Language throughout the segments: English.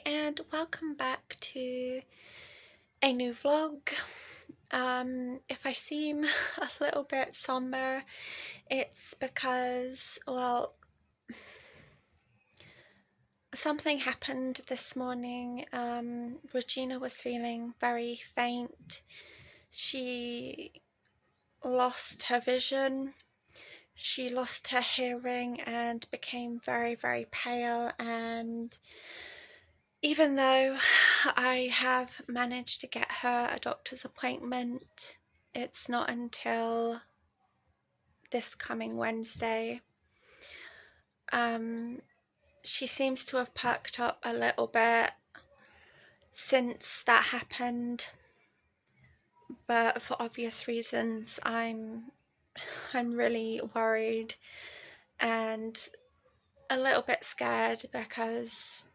and welcome back to a new vlog. If I seem a little bit somber, it's because, well, something happened this morning. Regina was feeling very faint. She lost her vision. She lost her hearing and became very, very pale, and even though I have managed to get her a doctor's appointment, it's not until this coming Wednesday. She seems to have perked up a little bit since that happened, but for obvious reasons I'm really worried and a little bit scared because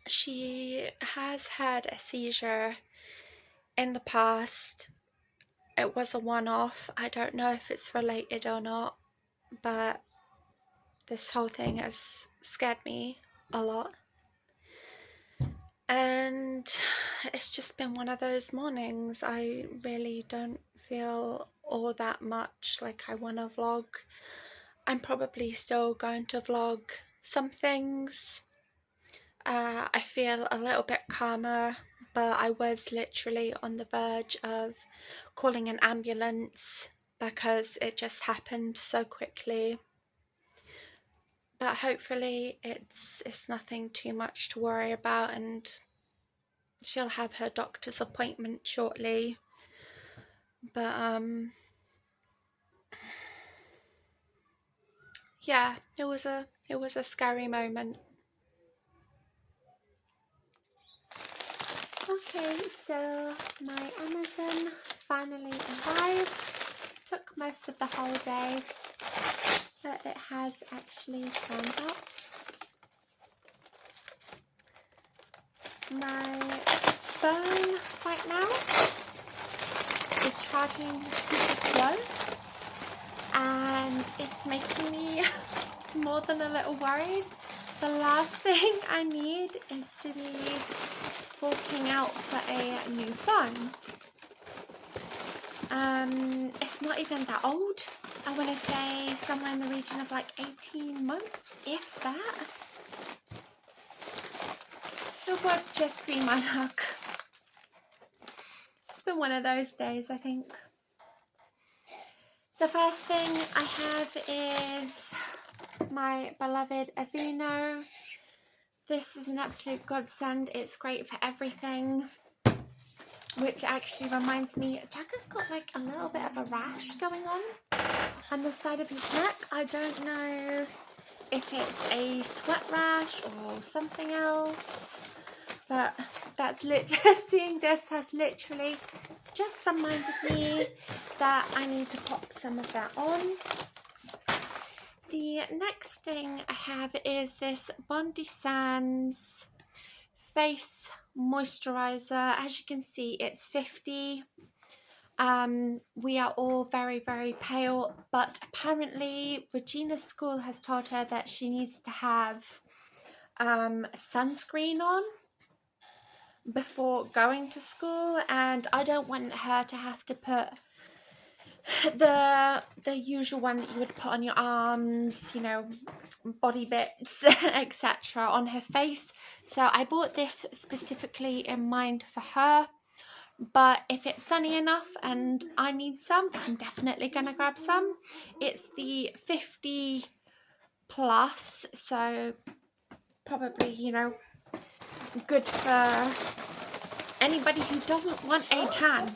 she has had a seizure in the past. It was a one-off. I don't know if it's related or not, but this whole thing has scared me a lot. And it's just been one of those mornings. I really don't feel all that much like I want to vlog. I'm probably still going to vlog some things. I feel a little bit calmer, but I was literally on the verge of calling an ambulance because it just happened so quickly. But hopefully it's nothing too much to worry about, and she'll have her doctor's appointment shortly. But yeah, it was a scary moment. Okay, so my Amazon finally arrived. Took most of the whole day, but it has actually turned up. My phone right now is charging super slow, and it's making me more than a little worried. The last thing I need is to be forking out for a new phone. It's not even that old. I want to say somewhere in the region of like 18 months, if that. It would just be my luck. It's been one of those days, I think. The first thing I have is my beloved Aveeno. This is an absolute godsend. It's great for everything. Which actually reminds me, Jack has got like a little bit of a rash going on the side of his neck. I don't know if it's a sweat rash or something else, but that's literally, seeing this has literally just reminded me that I need to pop some of that on. The next thing I have is this Bondi Sands face moisturizer. As you can see, it's 50. We are all very, very pale, but apparently Regina's school has told her that she needs to have sunscreen on before going to school, and I don't want her to have to put the usual one that you would put on your arms, you know, body bits, etc., on her face. So I bought this specifically in mind for her, but if it's sunny enough and I need some, I'm definitely gonna grab some. It's the 50 plus, so probably, you know, good for anybody who doesn't want a tan.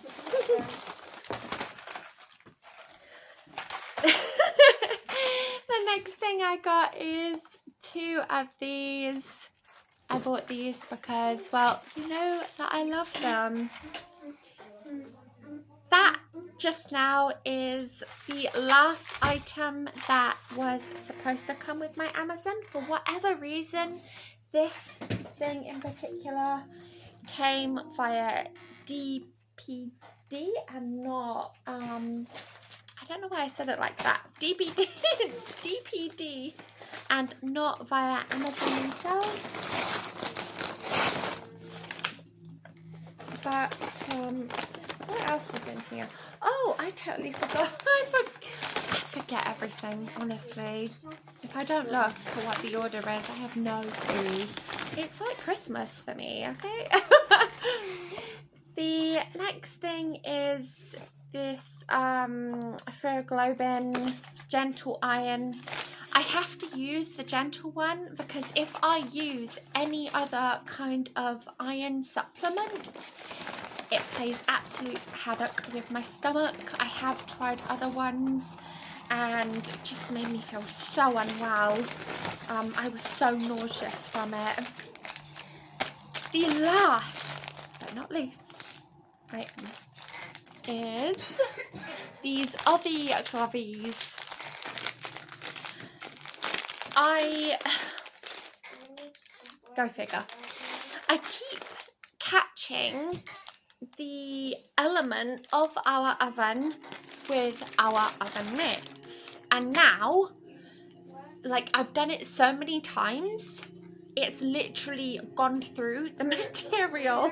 The next thing I got is 2 of these. I bought these because, well, you know that I love them. That just now is the last item that was supposed to come with my Amazon. For whatever reason, this thing in particular came via DPD and not, I don't know why I said it like that. DPD and not via Amazon themselves. got what else is in here? Oh, I totally forgot. I forget everything, honestly. If I don't look for what the order is, I have no clue. It's like Christmas for me, okay? The next thing is this Ferroglobin Gentle Iron. I have to use the gentle one because if I use any other kind of iron supplement, it plays absolute havoc with my stomach. I have tried other ones and it just made me feel so unwell. I was so nauseous from it. The last but not least item is these Obby Glovies. Go figure. I keep catching the element of our oven with our oven mitts, and now, like, I've done it so many times, it's literally gone through the material.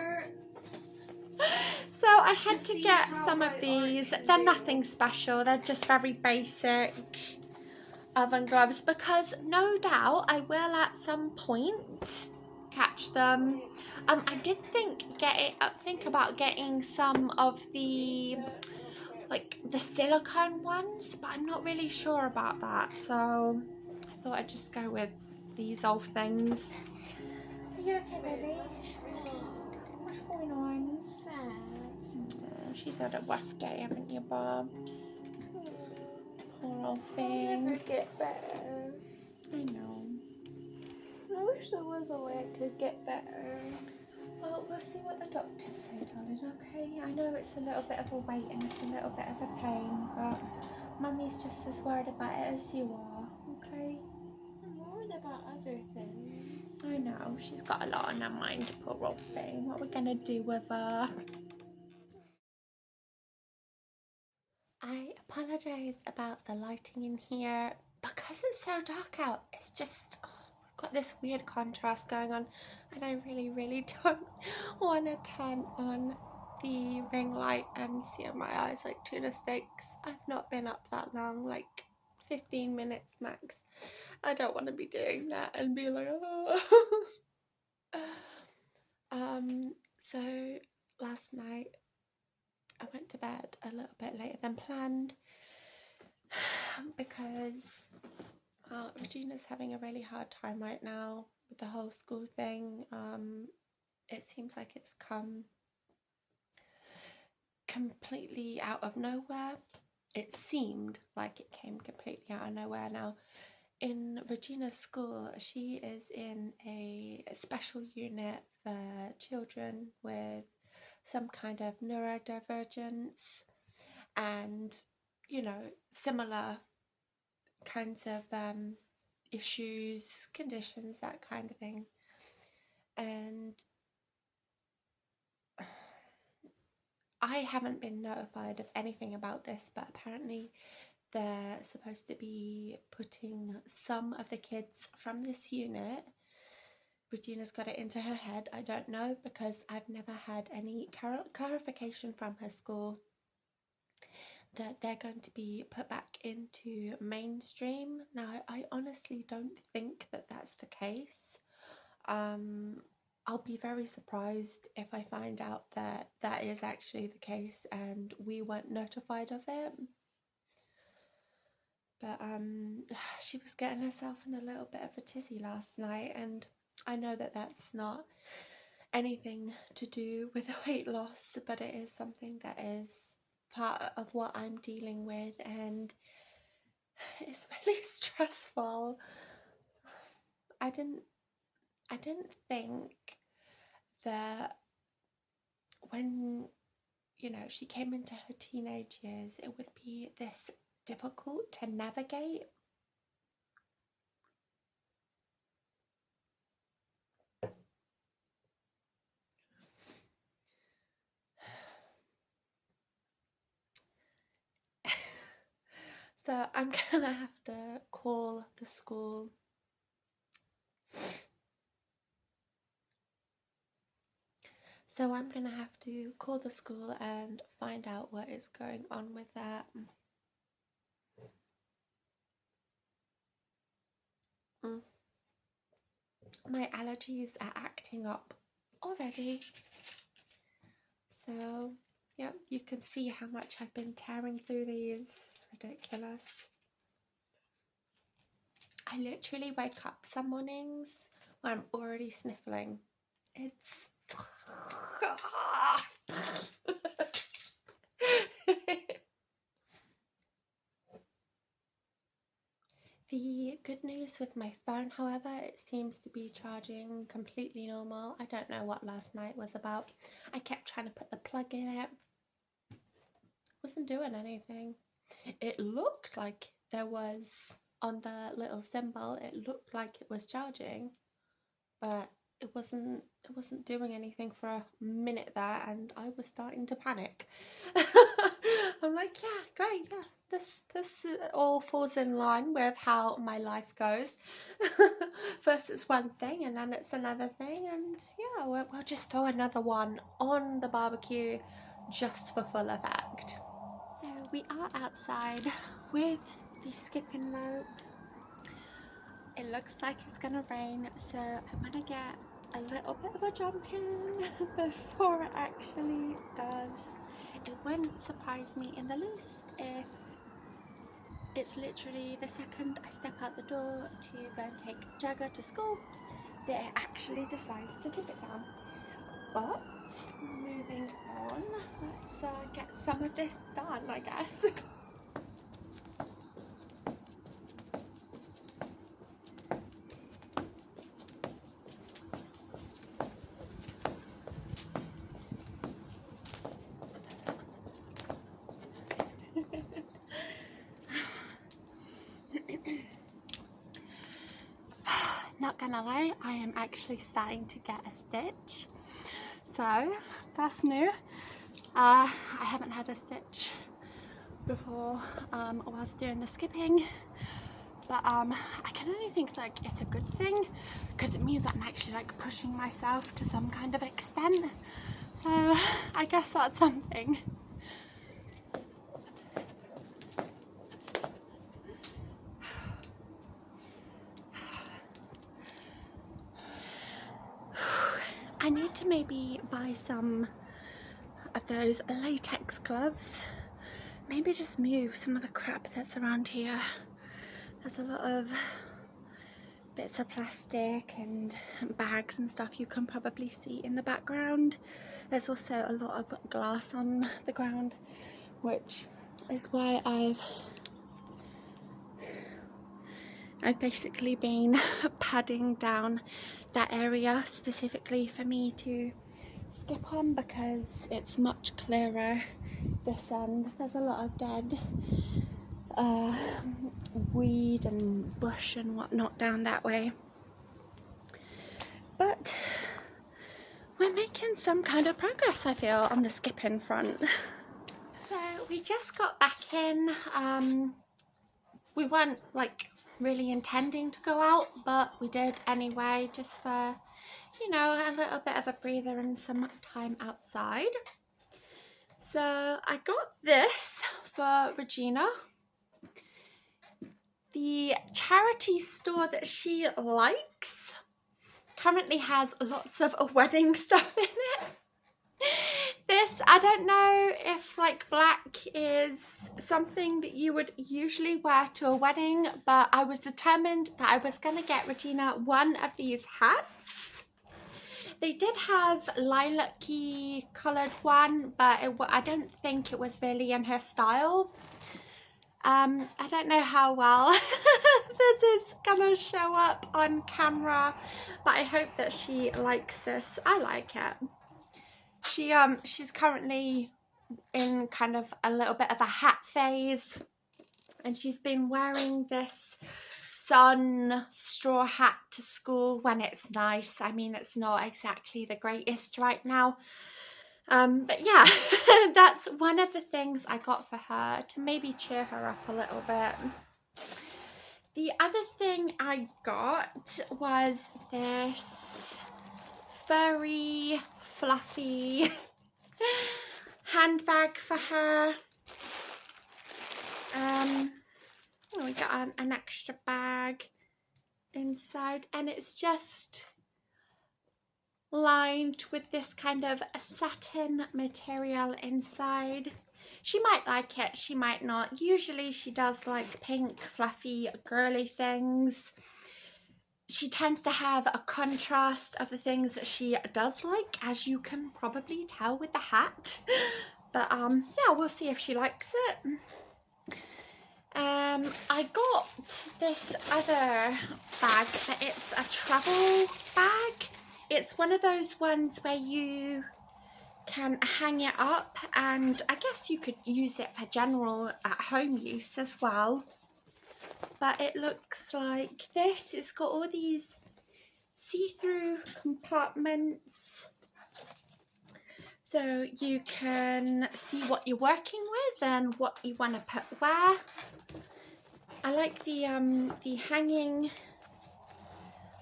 So I had to get some of these. They're nothing special, they're just very basic oven gloves, because no doubt I will at some point catch them. I did think about getting some of the the silicone ones, but I'm not really sure about that, so I thought I'd just go with these old things. Are you okay, baby? What's going on? Sad. Oh, she's had a rough day, haven't you, Bobs? Poor old thing. I'll never get better. I know. I wish there was a way I could get better. Well, we'll see what the doctors say, darling, okay? I know it's a little bit of a wait and it's a little bit of a pain, but Mummy's just as worried about it as you are, okay? I'm worried about other things. I know, she's got a lot on her mind, poor old thing. What we're gonna do with her? I apologise about the lighting in here. Because it's so dark out, it's just, I've got this weird contrast going on, and I really don't want to turn on the ring light and see in my eyes like tuna steaks. I've not been up that long, like 15 minutes max. I don't want to be doing that and be like, oh. So last night I went to bed a little bit later than planned because Regina's having a really hard time right now with the whole school thing. It seems like it's come completely out of nowhere. It seemed like it came completely out of nowhere. Now, in Regina's school, she is in a special unit for children with some kind of neurodivergence and, you know, similar kinds of issues, conditions, that kind of thing. And I haven't been notified of anything about this, but apparently they're supposed to be putting some of the kids from this unit. Regina's got it into her head, I don't know, because I've never had any clarification from her school that they're going to be put back into mainstream. Now, I honestly don't think that that's the case. I'll be very surprised if I find out that that is actually the case and we weren't notified of it. But she was getting herself in a little bit of a tizzy last night, and I know that that's not anything to do with weight loss, but it is something that is part of what I'm dealing with, and it's really stressful. I didn't think that when, you know, she came into her teenage years, it would be this difficult to navigate. So I'm gonna have to call the school So I'm gonna have to call the school and find out what is going on with that. My allergies are acting up already. So, yeah, you can see how much I've been tearing through these. It's ridiculous. I literally wake up some mornings when I'm already sniffling. It's... The good news with my phone, however, it seems to be charging completely normal. I don't know what last night was about. I kept trying to put the plug in it. Wasn't doing anything. It looked like there was, on the little symbol, it looked like it was charging, but it wasn't doing anything for a minute there, and I was starting to panic. I'm like, yeah, great, yeah, this all falls in line with how my life goes. First it's one thing and then it's another thing, and yeah, we'll just throw another one on the barbecue just for full effect. So we are outside with the skipping rope. It looks like it's gonna rain, so I'm gonna get a little bit of a jump in before it actually does. It wouldn't surprise me in the least if it's literally the second I step out the door to go and take Jagger to school that it actually decides to tip it down. But moving on, let's get some of this done, I guess. Not gonna lie, I am actually starting to get a stitch, so that's new. I haven't had a stitch before whilst doing the skipping, but I can only think like it's a good thing because it means I'm actually like pushing myself to some kind of extent, so I guess that's something. I need to maybe buy some of those latex gloves. Maybe just move some of the crap that's around here. There's a lot of bits of plastic and bags and stuff you can probably see in the background. There's also a lot of glass on the ground, which is why I've basically been padding down that area specifically for me to skip on, because it's much clearer this end. There's a lot of dead weed and bush and whatnot down that way, but we're making some kind of progress, I feel, on the skipping front. So we just got back in. We weren't like really intending to go out, but we did anyway, just for, you know, a little bit of a breather and some time outside. So I got this for Regina. The charity store that she likes currently has lots of wedding stuff in it. This, I don't know if like black is something that you would usually wear to a wedding, but I was determined that I was going to get Regina one of these hats. They did have lilac-y coloured one, but I don't think it was really in her style. I don't know how well this is gonna show up on camera, but I hope that she likes this. I like it. She's currently in kind of a little bit of a hat phase, and she's been wearing this sun straw hat to school when it's nice. I mean, it's not exactly the greatest right now. But yeah, that's one of the things I got for her to maybe cheer her up a little bit. The other thing I got was this furry fluffy handbag for her. We got an extra bag inside, and it's just lined with this kind of satin material inside. She might like it, she might not. Usually she does like pink, fluffy, girly things. She tends to have a contrast of the things that she does like, as you can probably tell with the hat. But yeah, we'll see if she likes it. I got this other bag, but it's a travel bag. It's one of those ones where you can hang it up, and I guess you could use it for general at-home use as well. But it looks like this. It's got all these see-through compartments, so you can see what you're working with and what you want to put where. I like the hanging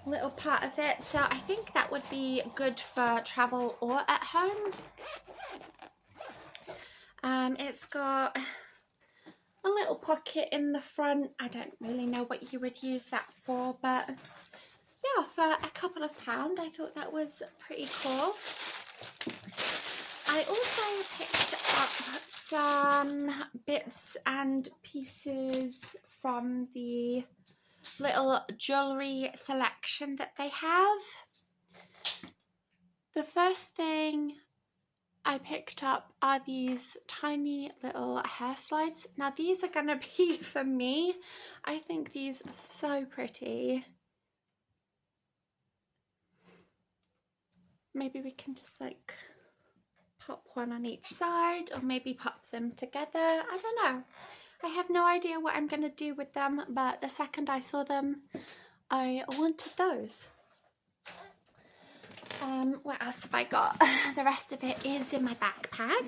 little part of it, so I think that would be good for travel or at home. It's got a little pocket in the front. I don't really know what you would use that for, but yeah, for a couple of pounds I thought that was pretty cool. I also picked up some bits and pieces from the little jewellery selection that they have. The first thing I picked up are these tiny little hair slides. Now these are gonna be for me. I think these are so pretty. Maybe we can just like pop one on each side, or maybe pop them together. I don't know. I have no idea what I'm going to do with them, but the second I saw them, I wanted those. What else have I got? The rest of it is in my backpack.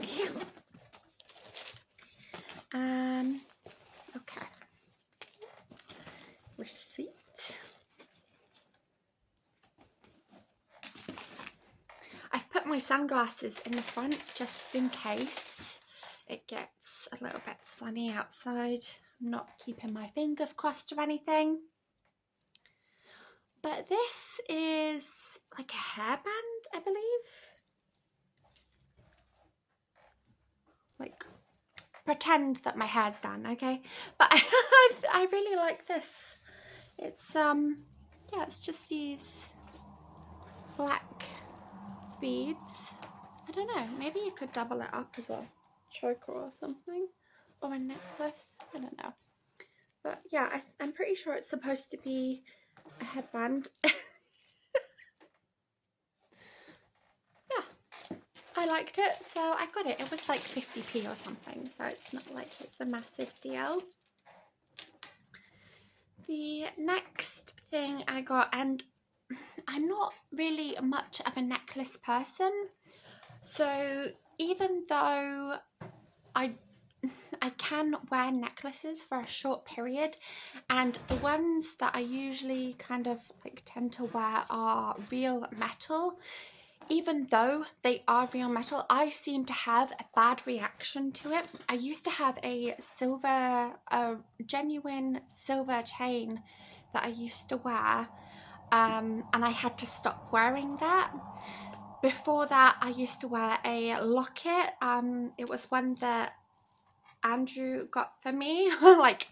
Okay. Receipt. I've put my sunglasses in the front just in case it gets a little bit sunny outside. I'm not keeping my fingers crossed or anything. But this is like a hairband, I believe. Like, pretend that my hair's done, okay? But I really like this. It's yeah, it's just these black beads. I don't know, maybe you could double it up as a choker or something, or a necklace. I don't know, but yeah, I'm pretty sure it's supposed to be a headband. Yeah, I liked it, so I got it. It was like 50p or something, so it's not like it's a massive deal. The next thing I got, and I'm not really much of a necklace person, so even though I can wear necklaces for a short period, and the ones that I usually kind of like tend to wear are real metal. Even though they are real metal, I seem to have a bad reaction to it. I used to have a genuine silver chain that I used to wear, and I had to stop wearing that. Before that, I used to wear a locket. It was one that Andrew got for me like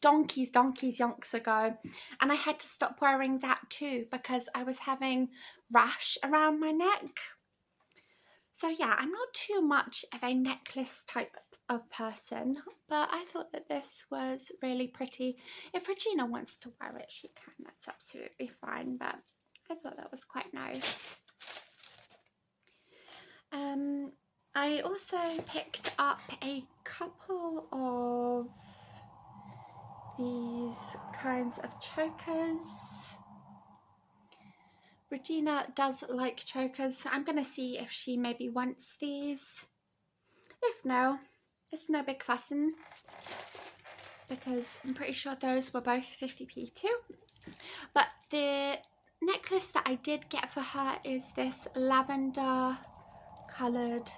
donkeys yonks ago, and I had to stop wearing that too because I was having rash around my neck. So yeah, I'm not too much of a necklace type of person, but I thought that this was really pretty. If Regina wants to wear it, she can. That's absolutely fine, but I thought that was quite nice. I also picked up a couple of these kinds of chokers. Regina does like chokers, so I'm going to see if she maybe wants these. If no, it's no big fussing, because I'm pretty sure those were both 50p too. But the necklace that I did get for her is this lavender coloured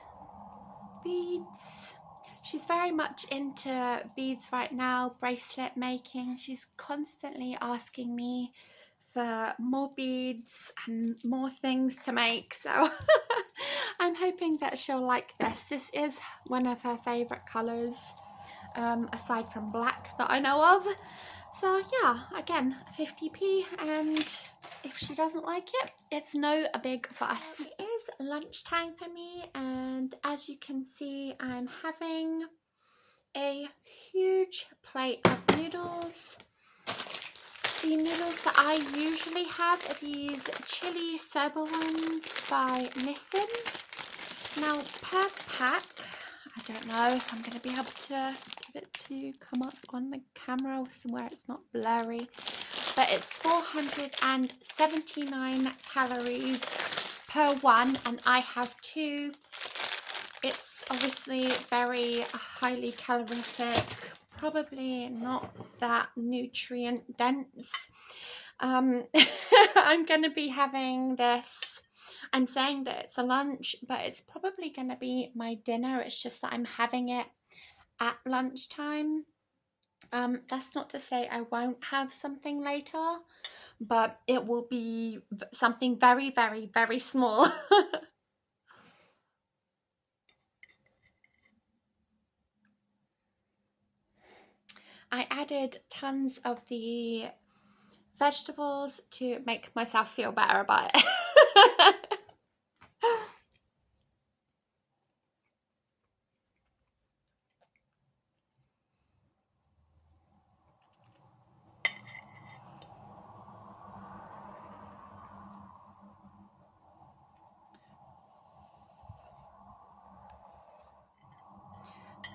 beads. She's very much into beads right now, bracelet making. She's constantly asking me for more beads and more things to make, so I'm hoping that she'll like this. This is one of her favourite colours, aside from black, that I know of. So yeah, again, 50p, and if she doesn't like it, it's no big fuss. It is lunchtime for me, and as you can see, I'm having a huge plate of noodles. The noodles that I usually have are these chili soba ones by Nissin. Now, per pack, I don't know if I'm going to be able to get it to come up on the camera or somewhere it's not blurry, but it's 479 calories per one, and I have two. It's obviously very highly calorific, probably not that nutrient dense. I'm going to be having this. I'm saying that it's a lunch, but it's probably going to be my dinner. It's just that I'm having it at lunchtime. That's not to say I won't have something later, but it will be something very, very, very small. I added tons of the vegetables to make myself feel better about it.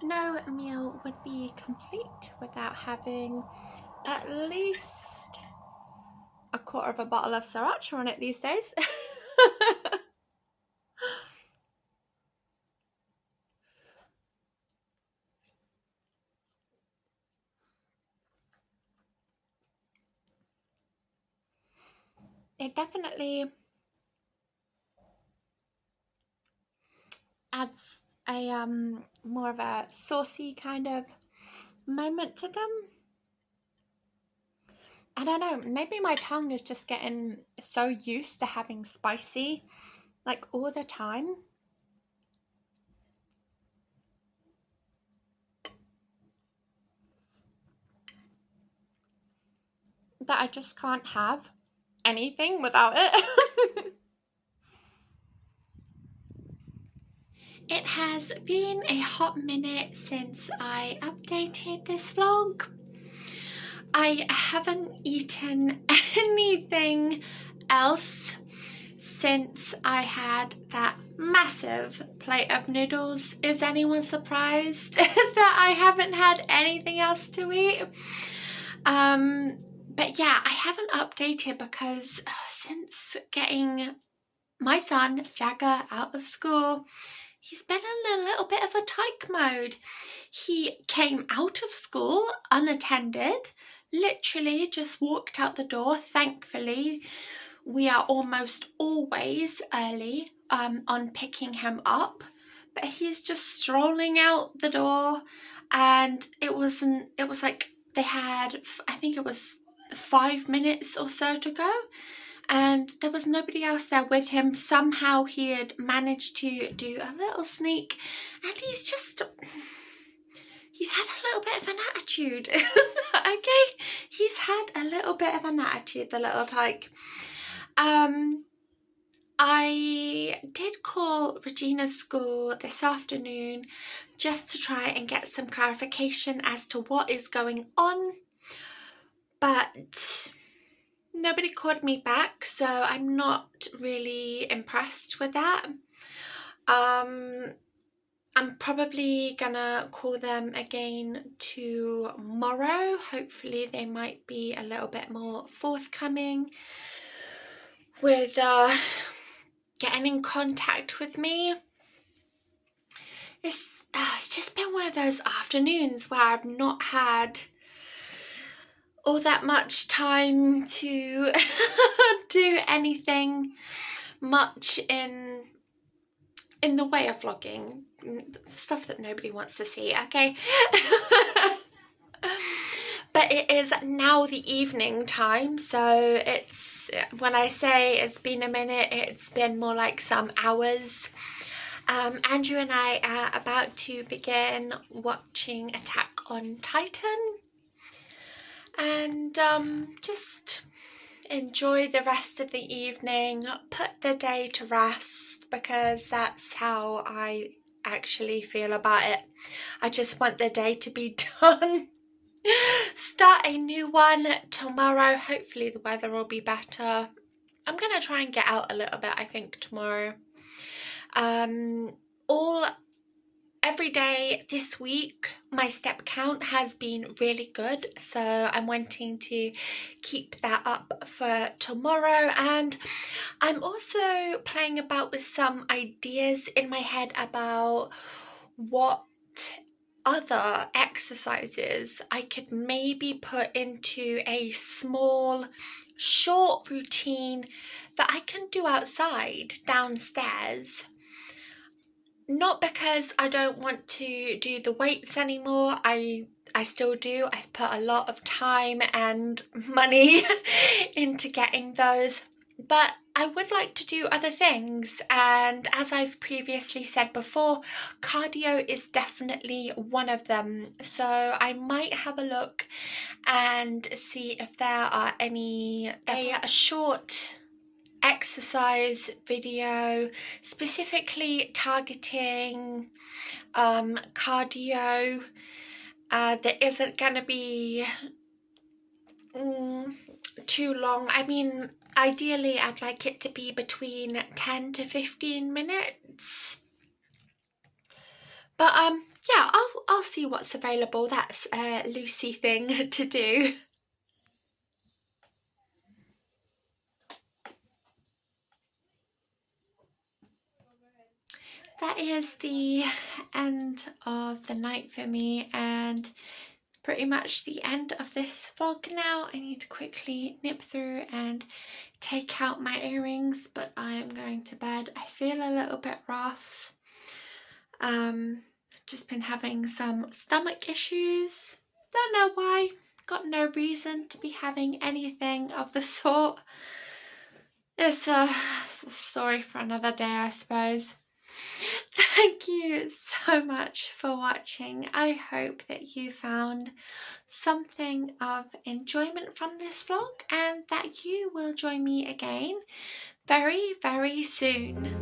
No meal would be complete without having at least a quarter of a bottle of sriracha on it these days. It definitely adds a more of a saucy kind of moment to them. I don't know, maybe my tongue is just getting so used to having spicy like all the time that I just can't have anything without it. It has been a hot minute since I updated this vlog. I haven't eaten anything else since I had that massive plate of noodles. Is anyone surprised that I haven't had anything else to eat? But yeah, I haven't updated because since getting my son Jagger out of school, he's been in a little bit of a tyke mode. He came out of school unattended, literally just walked out the door. Thankfully, we are almost always early on picking him up, but he's just strolling out the door, and it was like they had, I think it was 5 minutes or so to go, and there was nobody else there with him. Somehow he had managed to do a little sneak, and he's had a little bit of an attitude. Okay, he's had a little bit of an attitude, the little tyke. I did call Regina's school this afternoon just to try and get some clarification as to what is going on, but nobody called me back, so I'm not really impressed with that. I'm probably gonna call them again tomorrow. Hopefully they might be a little bit more forthcoming with getting in contact with me. It's just been one of those afternoons where I've not had all that much time to do anything much in in the way of vlogging, stuff that nobody wants to see, okay? But it is now the evening time, so it's, when I say it's been a minute, it's been more like some hours. Andrew and I are about to begin watching Attack on Titan, and just enjoy the rest of the evening, put the day to rest, because that's how I actually feel about it. I just want the day to be done. Start a new one tomorrow. Hopefully the weather will be better. I'm gonna try and get out a little bit, I think, tomorrow. Every day this week my step count has been really good, so I'm wanting to keep that up for tomorrow. And I'm also playing about with some ideas in my head about what other exercises I could maybe put into a small short routine that I can do outside downstairs. Not because I don't want to do the weights anymore, I still do. I've put a lot of time and money into getting those, but I would like to do other things, and as I've previously said before, cardio is definitely one of them. So I might have a look and see if there are a short exercise video specifically targeting cardio that isn't going to be too long. I mean, ideally I'd like it to be between 10 to 15 minutes, but yeah, I'll see what's available. That's a Lucy thing to do. That is the end of the night for me, and pretty much the end of this vlog now. I need to quickly nip through and take out my earrings, but I am going to bed. I feel a little bit rough. Just been having some stomach issues. Don't know why. Got no reason to be having anything of the sort. It's a story for another day, I suppose. Thank you so much for watching. I hope that you found something of enjoyment from this vlog, and that you will join me again very, very soon.